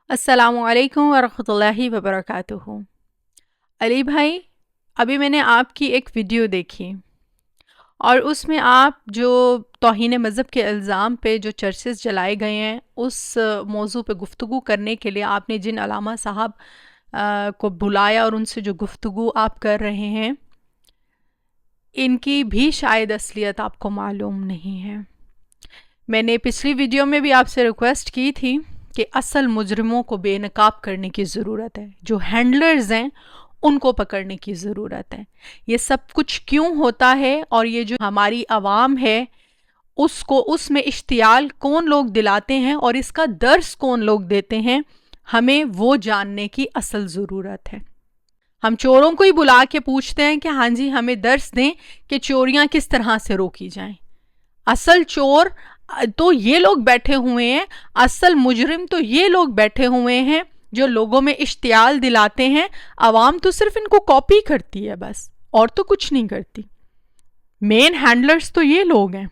अस्सलामु अलैकुम वरहमतुल्लाहि वबरकातुहू। अली भाई, अभी मैंने आपकी एक वीडियो देखी और उसमें आप जो तौहीन मज़हब के इल्ज़ाम पे जो चर्चेस जलाए गए हैं उस मौजू पे गुफ्तगू करने के लिए आपने जिन अलामा साहब को बुलाया और उनसे जो गुफ्तगू आप कर रहे हैं, इनकी भी शायद असलियत आपको मालूम नहीं है। मैंने पिछली वीडियो में भी आपसे रिक्वेस्ट की थी कि असल मुजरिमों को बेनकाब करने की ज़रूरत है, जो हैंडलर्स हैं उनको पकड़ने की ज़रूरत है। ये सब कुछ क्यों होता है और ये जो हमारी आवाम है उसको उसमें इश्तियाल कौन लोग दिलाते हैं और इसका दर्स कौन लोग देते हैं, हमें वो जानने की असल ज़रूरत है। हम चोरों को ही बुला के पूछते हैं कि हाँ जी हमें दर्स दें कि चोरियां किस तरह से रोकी जाएं। असल चोर तो ये लोग बैठे हुए हैं, असल मुजरिम तो ये लोग बैठे हुए हैं जो लोगों में इश्तियाल दिलाते हैं। आवाम तो सिर्फ इनको कॉपी करती है बस, और तो कुछ नहीं करती। मेन हैंडलर्स तो ये लोग हैं।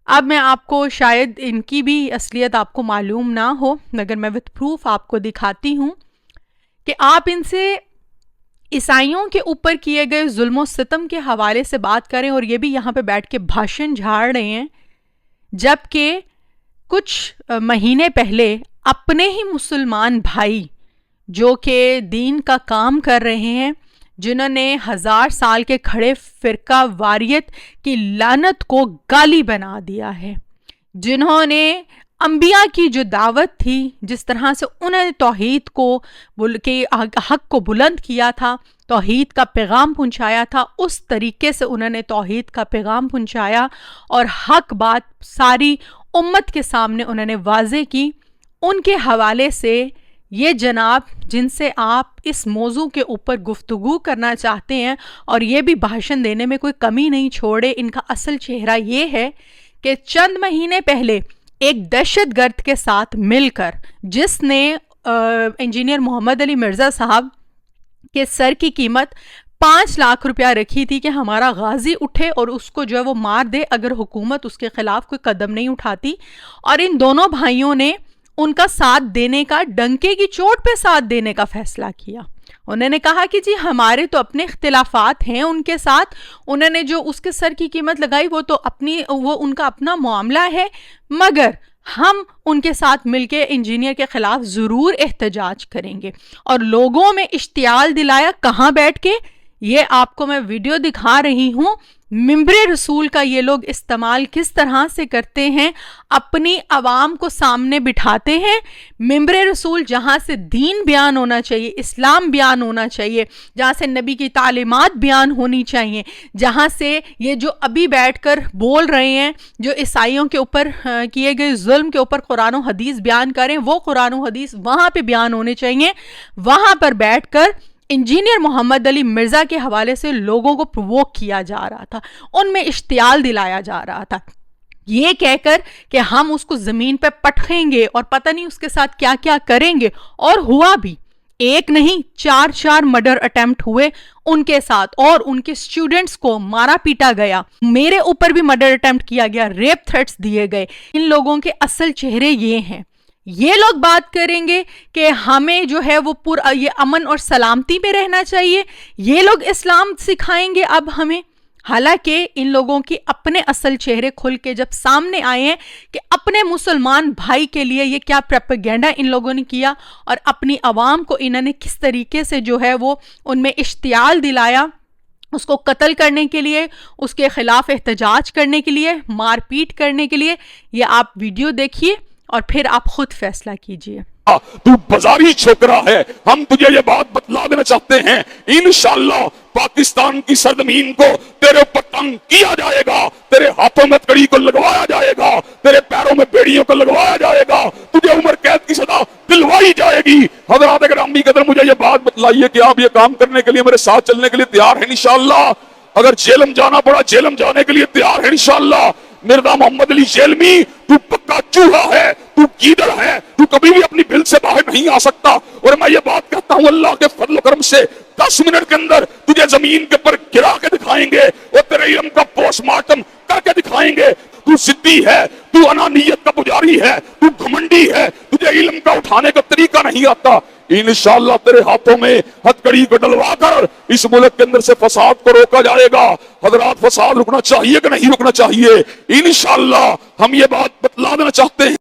अब मैं आपको शायद इनकी भी असलियत आपको मालूम ना हो, मगर मैं विद प्रूफ आपको दिखाती हूँ कि आप इनसे ईसाइयों के ऊपर किए गए जुल्म सितम के हवाले से बात करें और ये भी यहाँ पे बैठ के भाषण झाड़ रहे हैं, जबकि कुछ महीने पहले अपने ही मुसलमान भाई जो कि दीन का काम कर रहे हैं, जिन्होंने 1000 साल के खड़े फ़िरका वारियत की लानत को गाली बना दिया है, जिन्होंने अंबिया की जो दावत थी, जिस तरह से उन्होंने तौहीद को के हक को बुलंद किया था, तौहीद का पैगाम पहुंचाया था, उस तरीके से उन्होंने तौहीद का पैगाम पहुंचाया और हक बात सारी उम्मत के सामने उन्होंने वाज़े की। उनके हवाले से ये जनाब जिनसे आप इस मौजू के ऊपर गुफ्तगू करना चाहते हैं और ये भी भाषण देने में कोई कमी नहीं छोड़े, इनका असल चेहरा ये है कि चंद महीने पहले एक दहशतगर्द के साथ मिलकर, जिसने इंजीनियर मोहम्मद अली मिर्ज़ा साहब के सर की कीमत 5 लाख रुपया रखी थी कि हमारा गाजी उठे और उसको जो है वो मार दे अगर हुकूमत उसके खिलाफ कोई कदम नहीं उठाती। और इन दोनों भाइयों ने उनका साथ देने का, डंके की चोट पे साथ देने का फैसला किया। उन्होंने कहा कि जी हमारे तो अपने इख्तिलाफात हैं उनके साथ, उन्होंने जो उसके सर की कीमत लगाई वो तो वो उनका अपना मामला है, मगर हम उनके साथ मिलके इंजीनियर के खिलाफ ज़रूर एहतजाज करेंगे। और लोगों में इश्तियाल दिलाया कहाँ बैठ के, ये आपको मैं वीडियो दिखा रही हूँ। मिंबर रसूल का ये लोग इस्तेमाल किस तरह से करते हैं, अपनी आवाम को सामने बिठाते हैं। मिंबर रसूल जहाँ से दीन बयान होना चाहिए, इस्लाम बयान होना चाहिए, जहाँ से नबी की तालीमात बयान होनी चाहिए, जहाँ से ये जो अभी बैठकर बोल रहे हैं, जो ईसाइयों के ऊपर किए गए जुल्म के ऊपर कुरान और हदीस बयान करें, वो कुरान और हदीस वहाँ पे बयान होने चाहिए। वहाँ पर बैठकर इंजीनियर मोहम्मद अली मिर्ज़ा के हवाले से लोगों को प्रोवोक किया जा रहा था, उनमें इश्तियाल दिलाया जा रहा था, ये कहकर कि हम उसको ज़मीन पे पटखेंगे और पता नहीं उसके साथ क्या क्या करेंगे। और हुआ भी, एक नहीं 4 मर्डर अटेम्प्ट हुए उनके साथ और उनके स्टूडेंट्स को मारा पीटा गया। मेरे ऊपर भी मर्डर अटेम्प्ट किया गया, रेप थ्रेट्स दिए गए। इन लोगों के असल चेहरे ये हैं। ये लोग बात करेंगे कि हमें जो है वो पूरा ये अमन और सलामती में रहना चाहिए, ये लोग इस्लाम सिखाएंगे अब हमें। हालांकि इन लोगों की अपने असल चेहरे खुल के जब सामने आए हैं कि अपने मुसलमान भाई के लिए ये क्या प्रोपेगेंडा इन लोगों ने किया और अपनी आवाम को इन्होंने किस तरीके से जो है वो उनमें इश्तियाल दिलाया, उसको कत्ल करने के लिए, उसके खिलाफ एहतजाज करने के लिए, मारपीट करने के लिए। ये आप वीडियो देखिए और फिर आप खुद फैसला कीजिए। तू बाजारी छोकरा है, हम तुझे ये बात बतला देना चाहते हैं, इंशाअल्लाह पाकिस्तान की सरजमीन को तेरे ऊपर तंग किया जाएगा, तेरे हाथों में कड़ी को लगवाया जाएगा, तेरे पैरों में बेड़ियों को लगवाया जाएगा, तुझे उम्र कैद की सजा दिलवाई जाएगी। हज़रात गिरामी कदर, मुझे ये बात बतलाइए कि आप ये काम करने के लिए मेरे साथ चलने के लिए तैयार हैं इंशाअल्लाह? अगर जेलम जाना पड़ा जेलम जाने के लिए तैयार है इंशाअल्लाह? मिर्ज़ा मोहम्मद अली जेलमी, तू पक्का चूहा है, तू गीदड़ है, तू कभी भी अपनी बिल से बाहर नहीं आ सकता। और मैं ये बात कहता हूँ, अल्लाह के फजल करम से 10 मिनट के अंदर तुझे जमीन के ऊपर गिरा के दिखाएंगे और तेरे इल्म का पोस्टमार्टम करके दिखाएंगे। तू تو सिद्दी है, तू अनानियत का पुजारी है, तू घमंडी है, तुझे इल्म का उठाने का तरीका नहीं आता, इंशाअल्लाह तेरे हाथों में हथकड़ी को डलवा कर इस मुल्क के अंदर से फसाद को रोका जाएगा। हजरात, फसाद रुकना चाहिए कि नहीं रुकना चाहिए? इंशाअल्लाह हम ये बात बतला देना चाहते हैं।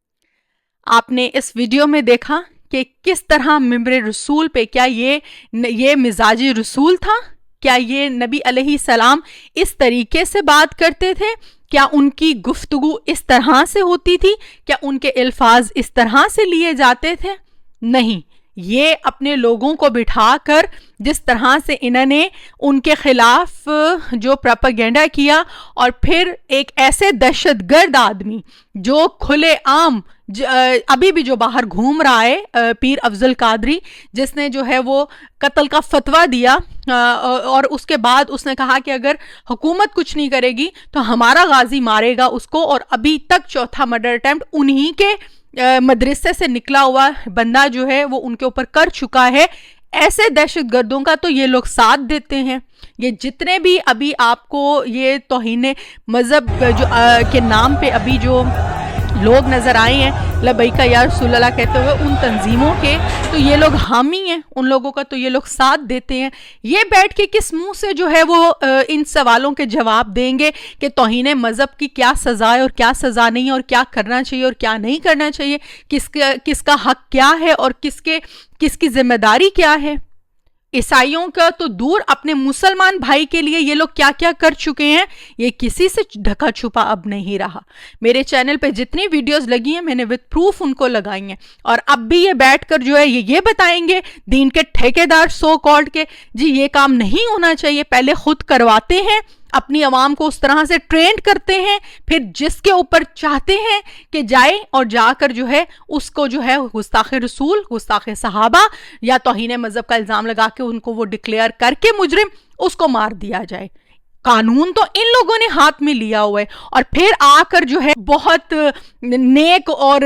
आपने इस वीडियो में देखा कि किस तरह मिंबर रसूल पे, क्या ये मिजाजी रसूल था? क्या ये नबी अलैहिस्सलाम इस तरीके से बात करते थे? क्या उनकी गुफ्तगू इस तरह से होती थी? क्या उनके अल्फाज इस तरह से लिए जाते थे? नहीं, ये अपने लोगों को बिठाकर जिस तरह से इन्होंने उनके खिलाफ जो प्रोपेगेंडा किया, और फिर एक ऐसे दहशतगर्द आदमी जो खुले आम अभी भी जो बाहर घूम रहा है, पीर अफजल कादरी, जिसने जो है वो कत्ल का फतवा दिया, और उसके बाद उसने कहा कि अगर हुकूमत कुछ नहीं करेगी तो हमारा गाजी मारेगा उसको, और अभी तक चौथा मर्डर अटेम्प्ट उन्हीं के मदरसे से निकला हुआ बंदा जो है वो उनके ऊपर कर चुका है। ऐसे दहशतगर्दों का तो ये लोग साथ देते हैं। ये जितने भी अभी आपको ये तौहीन मज़हब जो के नाम पे अभी जो लोग नज़र आए हैं लबैका या रसूल अल्लाह कहते हुए, उन तंजीमों के तो ये लोग हामी हैं, उन लोगों का तो ये लोग साथ देते हैं। ये बैठ के किस मुंह से जो है वो इन सवालों के जवाब देंगे कि तौहीन मज़हब की क्या सज़ा है और क्या सज़ा नहीं है, और क्या करना चाहिए और क्या नहीं करना चाहिए, किसका हक क्या है और किसकी जिम्मेदारी क्या है। ईसाइयों का तो दूर, अपने मुसलमान भाई के लिए ये लोग क्या क्या कर चुके हैं, ये किसी से ढका छुपा अब नहीं रहा। मेरे चैनल पे जितनी वीडियोस लगी हैं मैंने विद प्रूफ उनको लगाई हैं, और अब भी ये बैठकर जो है ये बताएंगे दीन के ठेकेदार सो कॉल्ड के, जी ये काम नहीं होना चाहिए, पहले खुद करवाते हैं, अपनी आवाम को उस तरह से ट्रेंड करते हैं, फिर जिसके ऊपर चाहते हैं कि जाए और जाकर जो है उसको जो है गुस्ताखे रसूल, गुस्ताखे सहाबा या तौहीन मज़हब का इल्ज़ाम लगा के उनको वो डिक्लेयर करके मुजरिम उसको मार दिया जाए। कानून तो इन लोगों ने हाथ में लिया हुआ है, और फिर आकर जो है बहुत नेक और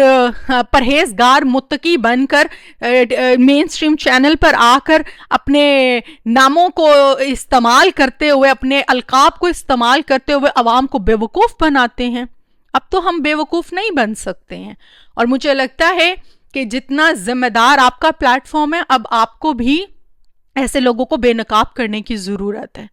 परहेजगार मुत्तकी बनकर मेन स्ट्रीम चैनल पर आकर अपने नामों को इस्तेमाल करते हुए, अपने अलकाब को इस्तेमाल करते हुए अवाम को बेवकूफ़ बनाते हैं। अब तो हम बेवकूफ़ नहीं बन सकते हैं, और मुझे लगता है कि जितना जिम्मेदार आपका प्लेटफॉर्म है, अब आपको भी ऐसे लोगों को बेनकाब करने की ज़रूरत है।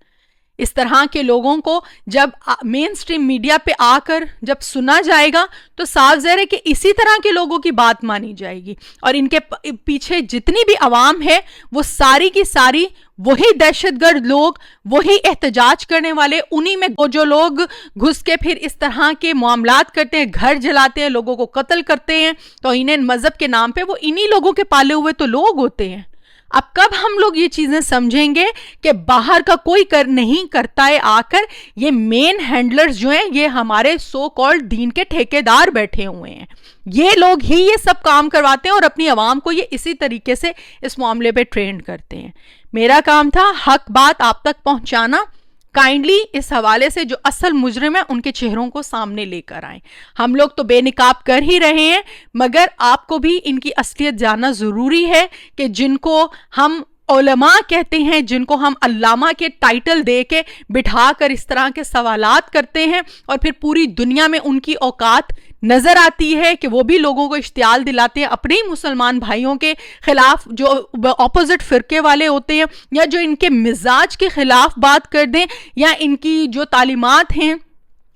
इस तरह के लोगों को जब मेन स्ट्रीम मीडिया पे आकर जब सुना जाएगा तो साफ ज़ाहिर है कि इसी तरह के लोगों की बात मानी जाएगी, और इनके पीछे जितनी भी आवाम है वो सारी की सारी वही दहशतगर्द लोग, वही एहतजाज करने वाले, उन्हीं में जो लोग घुस के फिर इस तरह के मामलात करते हैं, घर जलाते हैं, लोगों को कत्ल करते हैं, तो इन्हें मज़हब के नाम पे वो इन्हीं लोगों के पाले हुए तो लोग होते हैं। अब कब हम लोग ये चीज़ें समझेंगे कि बाहर का कोई नहीं करता है आकर, ये मेन हैंडलर्स जो हैं ये हमारे सो कॉल्ड दीन के ठेकेदार बैठे हुए हैं, ये लोग ही ये सब काम करवाते हैं और अपनी आवाम को ये इसी तरीके से इस मामले पे ट्रेंड करते हैं। मेरा काम था हक बात आप तक पहुंचाना। काइंडली इस हवाले से जो असल मुजरिम है उनके चेहरों को सामने लेकर आए। हम लोग तो बेनिकाब कर ही रहे हैं, मगर आपको भी इनकी असलियत जानना ज़रूरी है कि जिनको हम उलमा कहते हैं, जिनको हम अल्लामा के टाइटल दे के बिठा कर इस तरह के सवालात करते हैं, और फिर पूरी दुनिया में उनकी औकात नज़र आती है कि वो भी लोगों को इश्तियाल दिलाते हैं अपने ही मुसलमान भाइयों के ख़िलाफ़ जो अपोजिट फ़िरके वाले होते हैं, या जो इनके मिजाज के ख़िलाफ़ बात कर दें, या इनकी जो तालीमात हैं,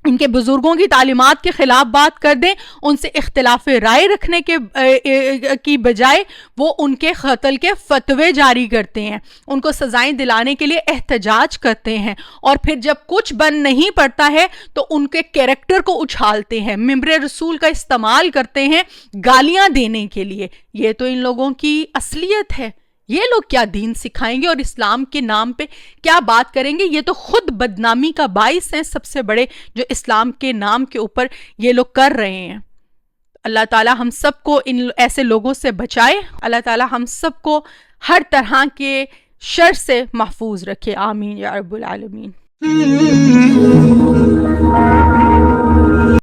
इनके बुजुर्गों की तालीमात के ख़िलाफ़ बात कर दें, उनसे इख्तिलाफ़ राय रखने की बजाय वो उनके क़त्ल के फतवे जारी करते हैं, उनको सज़ाएं दिलाने के लिए एहतजाज करते हैं, और फिर जब कुछ बन नहीं पड़ता है तो उनके कैरेक्टर को उछालते हैं, मिंबर रसूल का इस्तेमाल करते हैं गालियाँ देने के लिए। ये तो इन लोगों की असलियत है। ये लोग क्या दीन सिखाएंगे और इस्लाम के नाम पे क्या बात करेंगे? ये तो खुद बदनामी का बाइस हैं सबसे बड़े, जो इस्लाम के नाम के ऊपर ये लोग कर रहे हैं। अल्लाह ताला हम सबको इन ऐसे लोगों से बचाए, अल्लाह ताला हम सबको हर तरह के शर से महफूज रखे। आमीन या रब्बुल आलमीन।